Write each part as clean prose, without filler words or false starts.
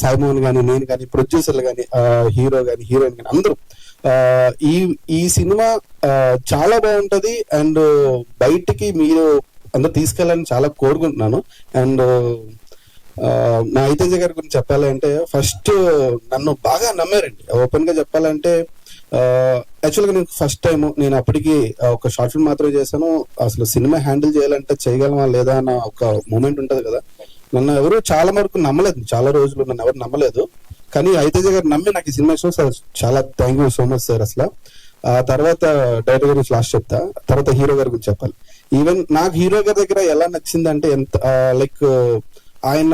సాయి మోహన్ కానీ, నేను కానీ, ప్రొడ్యూసర్లు కానీ, హీరో కానీ, హీరోయిన్ కానీ అందరూ ఈ ఈ సినిమా చాలా బాగుంటది. అండ్ బయటికి మీరు అందరు తీసుకెళ్ళాలని చాలా కోరుకుంటున్నాను. అండ్ నా ఐతేజ గారి గురించి చెప్పాలి అంటే, ఫస్ట్ నన్ను బాగా నమ్మారండి. ఓపెన్ గా చెప్పాలంటే, యాక్చువల్గా నేను ఫస్ట్ టైం, నేను అప్పటికి ఒక షార్ట్ ఫిల్మ్ మాత్రమే చేశాను. అసలు సినిమా హ్యాండిల్ చేయాలంటే చేయగలమా లేదా అన్న ఒక మూమెంట్ ఉంటది కదా. నన్ను ఎవరు చాలా వరకు నమ్మలేదు, చాలా రోజులు నన్ను ఎవరు నమ్మలేదు. కానీ ఐతేజ గారు నమ్మి నాకు ఈ సినిమా ఇష్టం సార్. చాలా thank you so much sir. అసలు ఆ తర్వాత డైరెక్టర్ గురించి లాస్ట్ చెప్తా, తర్వాత హీరో గారి గురించి చెప్పాలి. ఈవెన్ నాకు హీరో గారి దగ్గర ఎలా నచ్చిందంటే, ఎంత లైక్ ఆయన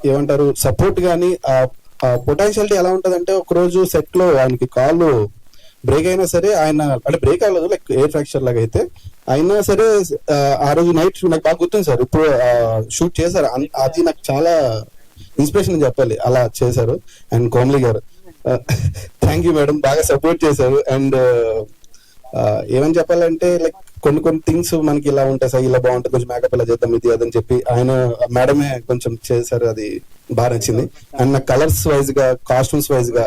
ఏమంటారు సపోర్ట్ కానీ, పొటెన్షియాలిటీ ఎలా ఉంటదంటే, ఒక రోజు సెట్ లో ఆయనకి కాళ్ళు బ్రేక్ అయినా సరే, ఆయన అంటే బ్రేక్ అవ్వలేదు, లైక్ ఎయిర్ ఫ్రాక్చర్ లాగా అయితే అయినా సరే, ఆ రోజు నైట్ నాకు బాగా గుర్తుంది సార్. ఇప్పుడు షూట్ చేశారు, అది నాకు చాలా ఇన్స్పిరేషన్ అని చెప్పాలి, అలా చేశారు. అండ్ కోమలి గారు థ్యాంక్ యూ మేడం, బాగా సపోర్ట్ చేశారు. అండ్ ఏమని చెప్పాలంటే, లైక్ కొన్ని థింగ్స్ మనకి ఇలా ఉంటాయి సార్, ఇలా బాగుంటుంది, కొంచెం మేకప్ ఇలా చేద్దాం, ఇది అదని చెప్పి ఆయన మేడమే కొంచెం చేశారు, అది బాగా నచ్చింది. అండ్ నాకు కలర్స్ వైజ్ గా, కాస్ట్యూమ్స్ వైజ్ గా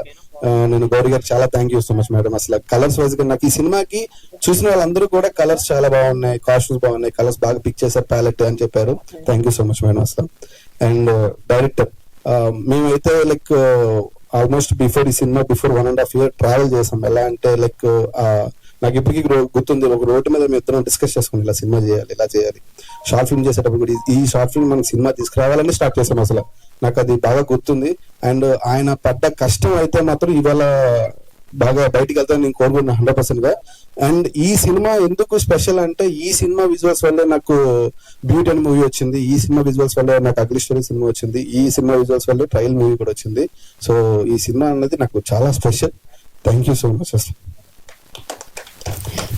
నేను గౌరీ గారికి చాలా thank you so much madam. అసలు కలర్స్ వైజ్ గా నాకు ఈ సినిమాకి చూసిన వాళ్ళందరూ కూడా కలర్స్ చాలా బాగున్నాయి, కాస్ట్యూమ్స్ బాగున్నాయి, కలర్స్ బాగా పిక్ చేశారు, ప్యాలెట్ అని చెప్పారు. Thank you so much madam అసలు. అండ్ డైరెక్టర్, మేమైతే లైక్ ఆల్మోస్ట్ బిఫోర్ ఈ సినిమా 1.5 years ట్రావెల్ చేసాం. ఎలా అంటే లైక్ నాకు ఇప్పటికీ గుర్తుంది, ఒక రోడ్డు మీద మేము ఇద్దరం డిస్కస్ చేసుకుని ఇలా సినిమా చేయాలి, ఇలా చేయాలి. షార్ట్ ఫిల్మ్ చేసేటప్పుడు కూడా ఈ షార్ట్ ఫిల్మ్ మనకి సినిమా తీసుకురావాలని స్టార్ట్ చేసాం. అసలు నాకు అది బాగా గుర్తుంది. అండ్ ఆయన పడ్డ కష్టం అయితే మాత్రం ఇవాళ బాగా బయటికి వెళ్తాను నేను కోరుకుంటున్నా 100% గా. అండ్ ఈ సినిమా ఎందుకు స్పెషల్ అంటే, ఈ సినిమా విజువల్స్ వల్లే నాకు బ్యూటీ అని మూవీ వచ్చింది, ఈ సినిమా విజువల్స్ వల్లే నాకు అగ్లీ స్టోరీ సినిమా వచ్చింది, ఈ సినిమా విజువల్స్ వల్లే ట్రయల్ మూవీ కూడా వచ్చింది. సో ఈ సినిమా అనేది నాకు చాలా special. Thank you so much అసలు.